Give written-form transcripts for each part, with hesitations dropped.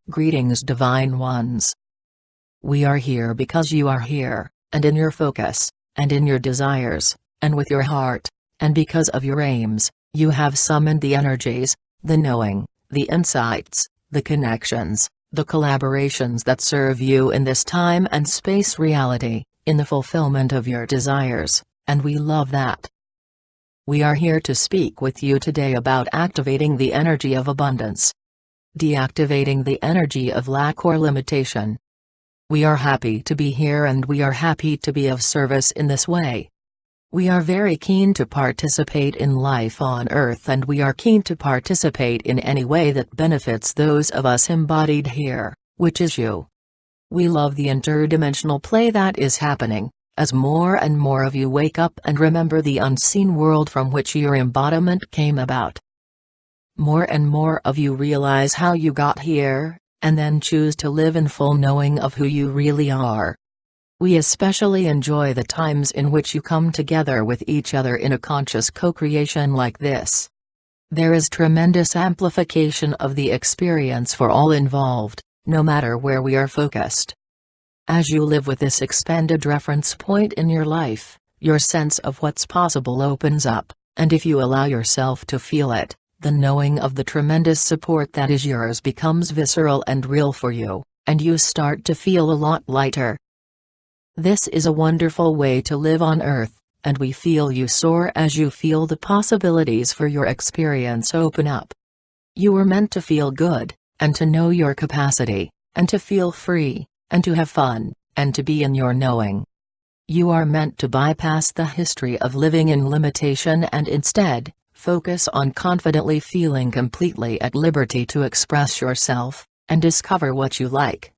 Greetings, Divine Ones. We are here because you are here, and in your focus, and in your desires, and with your heart, and because of your aims, you have summoned the energies, the knowing, the insights, the connections, the collaborations that serve you in this time and space reality, in the fulfillment of your desires, and we love that. We are here to speak with you today about activating the energy of abundance. Deactivating the energy of lack or limitation. We are happy to be here and we are happy to be of service in this way. We are very keen to participate in life on Earth, and we are keen to participate in any way that benefits those of us embodied here, which is you. We love the interdimensional play that is happening, as more and more of you wake up and remember the unseen world from which your embodiment came about. More and more of you realize how you got here, and then choose to live in full knowing of who you really are. We especially enjoy the times in which you come together with each other in a conscious co-creation like this. There is tremendous amplification of the experience for all involved, no matter where we are focused. As you live with this expanded reference point in your life, your sense of what's possible opens up, and if you allow yourself to feel it, the knowing of the tremendous support that is yours becomes visceral and real for you, and you start to feel a lot lighter. This is a wonderful way to live on Earth, and we feel you soar as you feel the possibilities for your experience open up. You were meant to feel good, and to know your capacity, and to feel free, and to have fun, and to be in your knowing. You are meant to bypass the history of living in limitation and instead, focus on confidently feeling completely at liberty to express yourself, and discover what you like.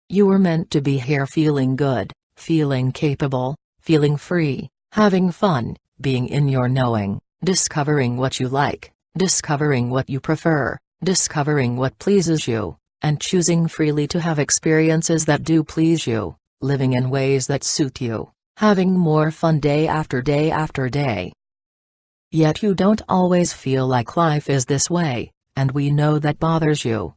You were meant to be here feeling good, feeling capable, feeling free, having fun, being in your knowing, discovering what you like, discovering what you prefer, discovering what pleases you, and choosing freely to have experiences that do please you, living in ways that suit you, having more fun day after day after day. Yet you don't always feel like life is this way, and we know that bothers you.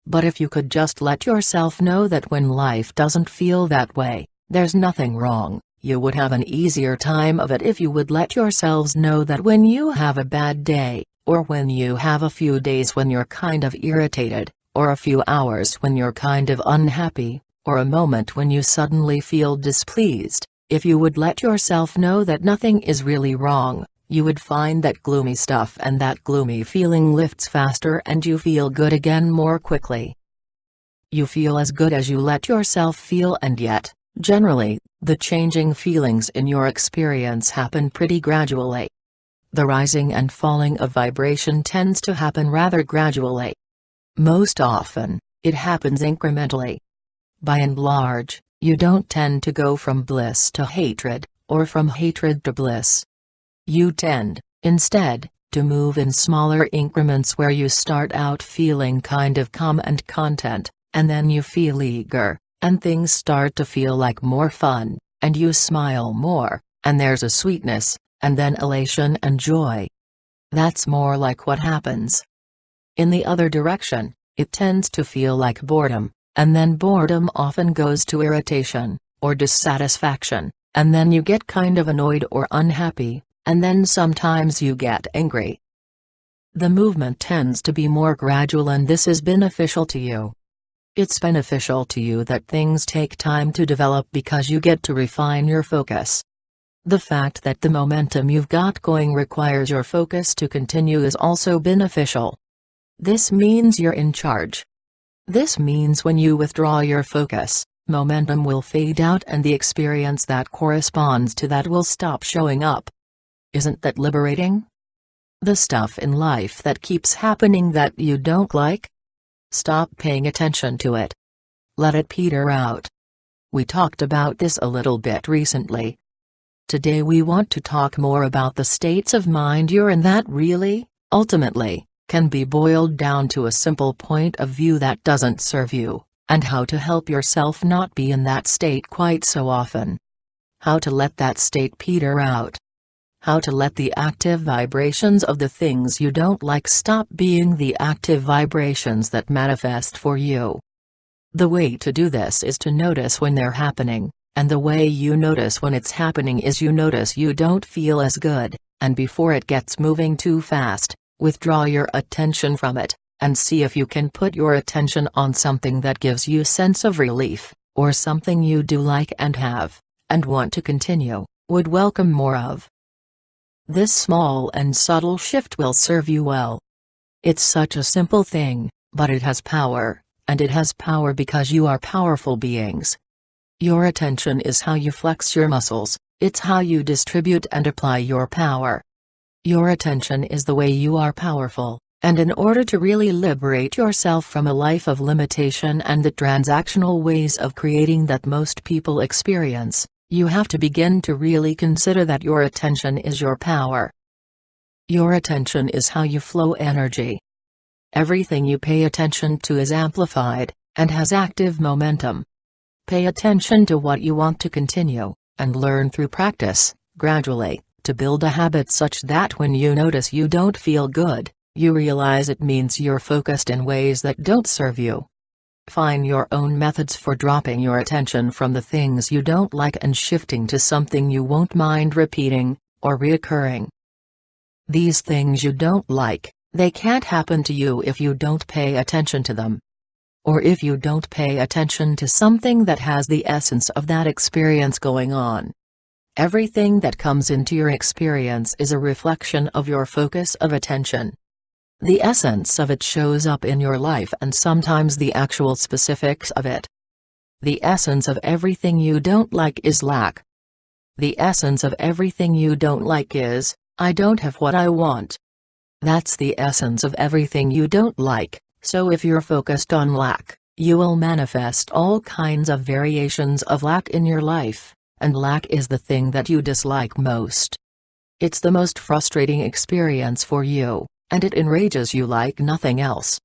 But if you could just let yourself know that when life doesn't feel that way, there's nothing wrong, you would have an easier time of it if you would let yourselves know that when you have a bad day, or when you have a few days when you're kind of irritated, or a few hours when you're kind of unhappy, or a moment when you suddenly feel displeased, if you would let yourself know that nothing is really wrong, you would find that gloomy stuff and that gloomy feeling lifts faster and you feel good again more quickly. You feel as good as you let yourself feel, and yet, generally, the changing feelings in your experience happen pretty gradually. The rising and falling of vibration tends to happen rather gradually. Most often, it happens incrementally. By and large, you don't tend to go from bliss to hatred, or from hatred to bliss. You tend, instead, to move in smaller increments where you start out feeling kind of calm and content, and then you feel eager, and things start to feel like more fun, and you smile more, and there's a sweetness, and then elation and joy. That's more like what happens. In the other direction, it tends to feel like boredom, and then boredom often goes to irritation, or dissatisfaction, and then you get kind of annoyed or unhappy, and then sometimes you get angry. The movement tends to be more gradual, and this is beneficial to you. It's beneficial to you that things take time to develop because you get to refine your focus. The fact that the momentum you've got going requires your focus to continue is also beneficial. This means you're in charge. This means when you withdraw your focus, momentum will fade out and the experience that corresponds to that will stop showing up. Isn't that liberating? The stuff in life that keeps happening that you don't like? Stop paying attention to it. Let it peter out. We talked about this a little bit recently. Today we want to talk more about the states of mind you're in that really, ultimately, can be boiled down to a simple point of view that doesn't serve you, and how to help yourself not be in that state quite so often. How to let that state peter out. How to let the active vibrations of the things you don't like stop being the active vibrations that manifest for you. The way to do this is to notice when they're happening, and the way you notice when it's happening is you notice you don't feel as good, and before it gets moving too fast, withdraw your attention from it, and see if you can put your attention on something that gives you sense of relief, or something you do like and have, and want to continue, would welcome more of. This small and subtle shift will serve you well. It's such a simple thing, but it has power, and it has power because you are powerful beings. Your attention is how you flex your muscles, it's how you distribute and apply your power. Your attention is the way you are powerful, and in order to really liberate yourself from a life of limitation and the transactional ways of creating that most people experience, you have to begin to really consider that your attention is your power. Your attention is how you flow energy. Everything you pay attention to is amplified, and has active momentum. Pay attention to what you want to continue, and learn through practice, gradually, to build a habit such that when you notice you don't feel good, you realize it means you're focused in ways that don't serve you. Find your own methods for dropping your attention from the things you don't like and shifting to something you won't mind repeating, or reoccurring. These things you don't like, they can't happen to you if you don't pay attention to them. Or if you don't pay attention to something that has the essence of that experience going on. Everything that comes into your experience is a reflection of your focus of attention. The essence of it shows up in your life and sometimes the actual specifics of it. The essence of everything you don't like is lack. The essence of everything you don't like is, I don't have what I want. That's the essence of everything you don't like, so if you're focused on lack, you will manifest all kinds of variations of lack in your life, and lack is the thing that you dislike most. It's the most frustrating experience for you, and it enrages you like nothing else.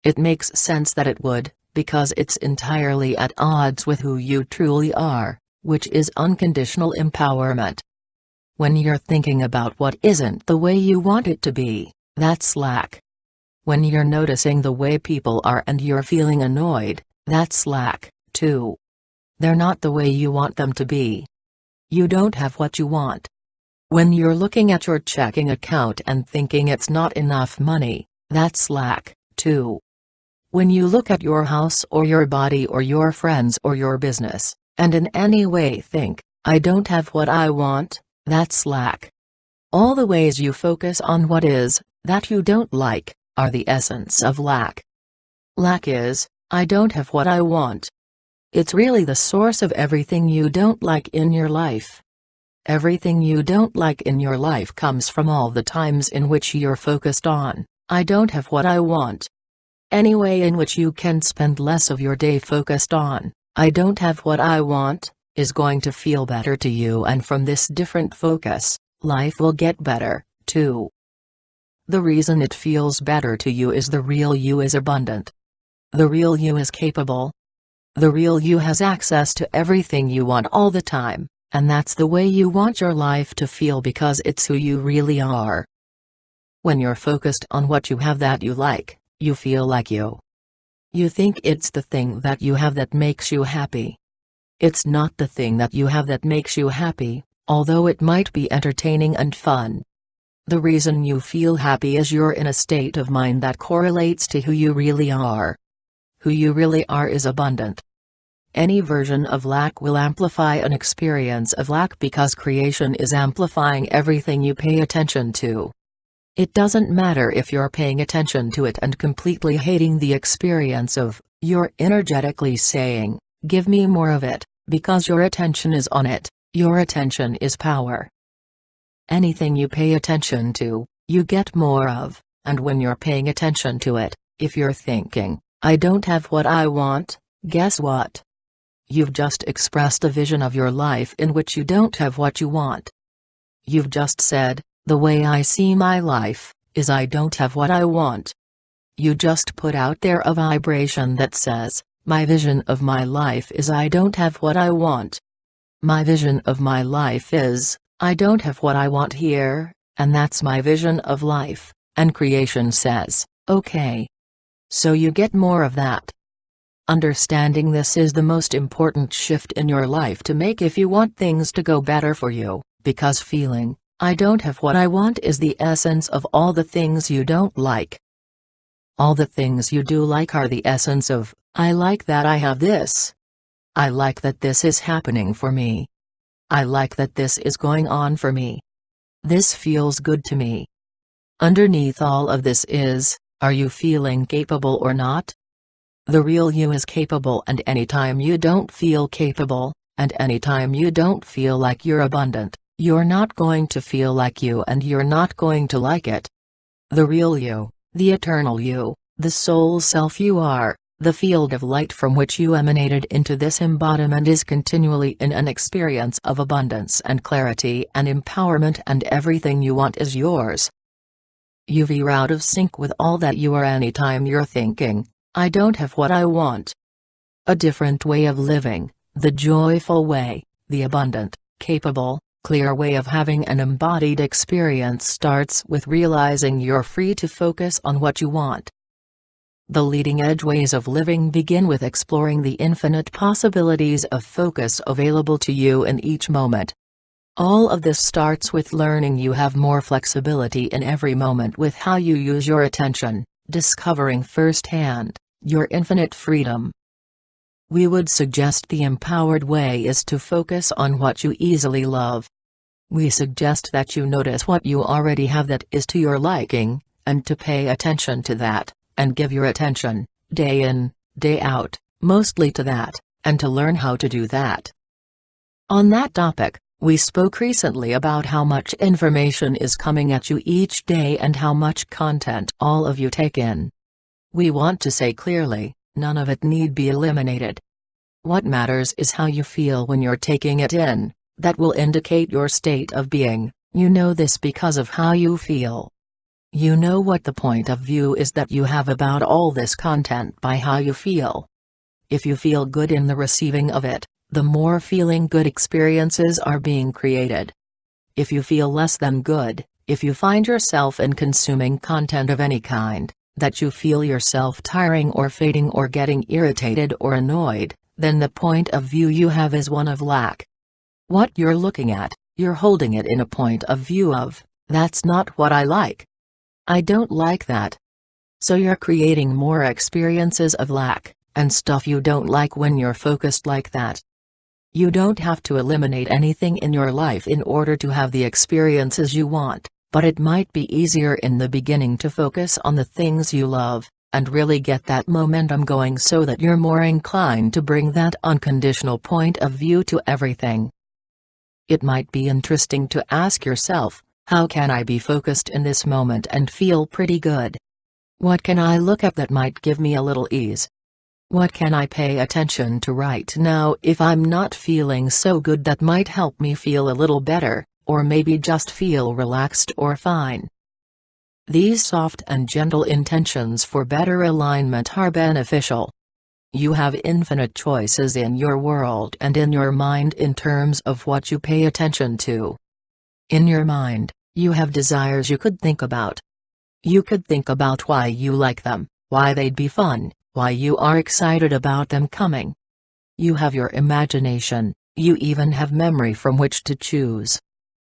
It makes sense that it would, because it's entirely at odds with who you truly are, which is unconditional empowerment. When you're thinking about what isn't the way you want it to be, that's lack. When you're noticing the way people are and you're feeling annoyed, that's lack, too. They're not the way you want them to be. You don't have what you want. When you're looking at your checking account and thinking it's not enough money, that's lack, too. When you look at your house or your body or your friends or your business, and in any way think, I don't have what I want, that's lack. All the ways you focus on what is, that you don't like, are the essence of lack. Lack is, I don't have what I want. It's really the source of everything you don't like in your life. Everything you don't like in your life comes from all the times in which you're focused on, I don't have what I want. Any way in which you can spend less of your day focused on, I don't have what I want, is going to feel better to you, and from this different focus, life will get better, too. The reason it feels better to you is the real you is abundant. The real you is capable. The real you has access to everything you want all the time, and that's the way you want your life to feel because it's who you really are. When you're focused on what you have that you like, you feel like you. You think it's the thing that you have that makes you happy. It's not the thing that you have that makes you happy, although it might be entertaining and fun. The reason you feel happy is you're in a state of mind that correlates to who you really are. Who you really are is abundant. Any version of lack will amplify an experience of lack because creation is amplifying everything you pay attention to. It doesn't matter if you're paying attention to it and completely hating the experience of, you're energetically saying, give me more of it, because your attention is on it, your attention is power. Anything you pay attention to, you get more of, and when you're paying attention to it, if you're thinking, I don't have what I want, guess what? You've just expressed a vision of your life in which you don't have what you want. You've just said, the way I see my life, is I don't have what I want. You just put out there a vibration that says, my vision of my life is I don't have what I want. My vision of my life is, I don't have what I want here, and that's my vision of life, and creation says, okay. So you get more of that. Understanding this is the most important shift in your life to make if you want things to go better for you, because feeling, I don't have what I want is the essence of all the things you don't like. All the things you do like are the essence of, I like that I have this. I like that this is happening for me. I like that this is going on for me. This feels good to me. Underneath all of this is, are you feeling capable or not? The real you is capable, and anytime you don't feel capable, and anytime you don't feel like you're abundant, you're not going to feel like you and you're not going to like it. The real you, the eternal you, the soul self you are, the field of light from which you emanated into this embodiment is continually in an experience of abundance and clarity and empowerment, and everything you want is yours. You're out of sync with all that you are anytime you're thinking, I don't have what I want. A different way of living, the joyful way, the abundant, capable, clear way of having an embodied experience starts with realizing you're free to focus on what you want. The leading-edge ways of living begin with exploring the infinite possibilities of focus available to you in each moment. All of this starts with learning you have more flexibility in every moment with how you use your attention, discovering firsthand your infinite freedom. We would suggest the empowered way is to focus on what you easily love. We suggest that you notice what you already have that is to your liking, and to pay attention to that, and give your attention, day in, day out, mostly to that, and to learn how to do that. On that topic, we spoke recently about how much information is coming at you each day and how much content all of you take in. We want to say clearly, none of it need be eliminated. What matters is how you feel when you're taking it in. That will indicate your state of being. You know this because of how you feel. You know what the point of view is that you have about all this content by how you feel. If you feel good in the receiving of it, the more feeling good experiences are being created. If you feel less than good, if you find yourself in consuming content of any kind, that you feel yourself tiring or fading or getting irritated or annoyed, then the point of view you have is one of lack. What you're looking at, you're holding it in a point of view of, that's not what I like. I don't like that. So you're creating more experiences of lack, and stuff you don't like when you're focused like that. You don't have to eliminate anything in your life in order to have the experiences you want, but it might be easier in the beginning to focus on the things you love, and really get that momentum going so that you're more inclined to bring that unconditional point of view to everything. It might be interesting to ask yourself, how can I be focused in this moment and feel pretty good? What can I look at that might give me a little ease? What can I pay attention to right now if I'm not feeling so good that might help me feel a little better, or maybe just feel relaxed or fine? These soft and gentle intentions for better alignment are beneficial. You have infinite choices in your world and in your mind in terms of what you pay attention to. In your mind, you have desires you could think about. You could think about why you like them, why they'd be fun, why you are excited about them coming. You have your imagination, you even have memory from which to choose.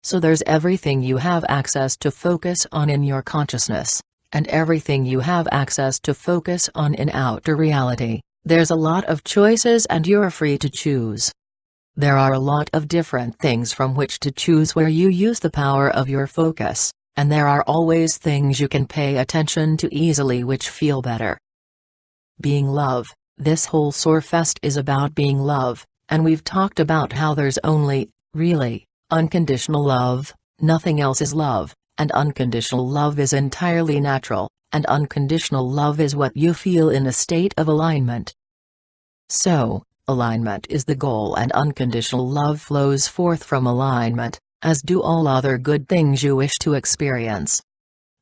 So there's everything you have access to focus on in your consciousness, and everything you have access to focus on in outer reality. There's a lot of choices and you're free to choose. There are a lot of different things from which to choose where you use the power of your focus, and there are always things you can pay attention to easily which feel better. Being love, this whole Soarfest is about being love, and we've talked about how there's only, really, unconditional love, nothing else is love, and unconditional love is entirely natural, and unconditional love is what you feel in a state of alignment. So, alignment is the goal and unconditional love flows forth from alignment, as do all other good things you wish to experience.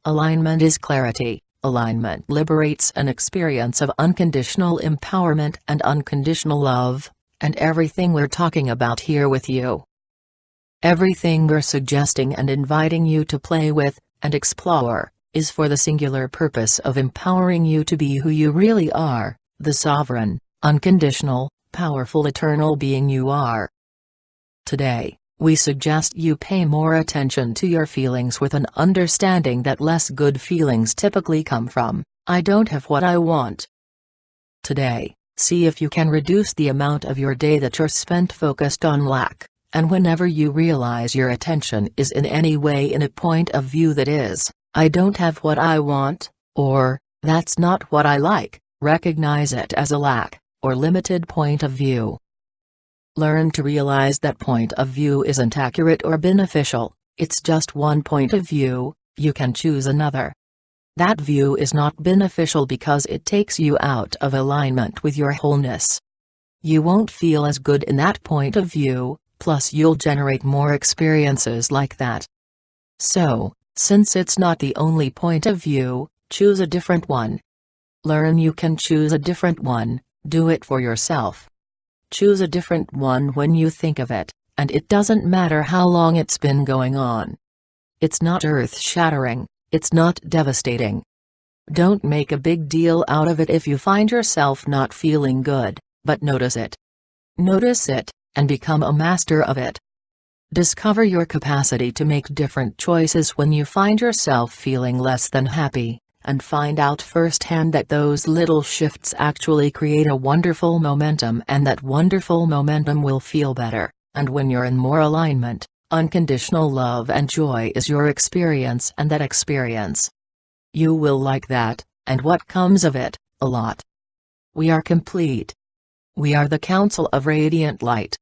Alignment is clarity, alignment liberates an experience of unconditional empowerment and unconditional love, and everything we're talking about here with you. Everything we're suggesting and inviting you to play with, and explore, is for the singular purpose of empowering you to be who you really are, the sovereign, unconditional, powerful eternal being you are. Today, we suggest you pay more attention to your feelings with an understanding that less good feelings typically come from, "I don't have what I want." Today, see if you can reduce the amount of your day that you're spent focused on lack, and whenever you realize your attention is in any way in a point of view that is, "I don't have what I want," or, "That's not what I like," recognize it as a lack, or limited point of view. Learn to realize that point of view isn't accurate or beneficial, it's just one point of view, you can choose another. That view is not beneficial because it takes you out of alignment with your wholeness. You won't feel as good in that point of view, plus you'll generate more experiences like that. So, since it's not the only point of view, choose a different one. Learn you can choose a different one, do it for yourself. Choose a different one when you think of it, and it doesn't matter how long it's been going on. It's not earth-shattering, it's not devastating. Don't make a big deal out of it if you find yourself not feeling good, but notice it. Notice it, and become a master of it. Discover your capacity to make different choices when you find yourself feeling less than happy, and find out firsthand that those little shifts actually create a wonderful momentum, and that wonderful momentum will feel better, and when you're in more alignment, unconditional love and joy is your experience, and that experience, you will like that, and what comes of it, a lot. We are complete. We are the Council of Radiant Light.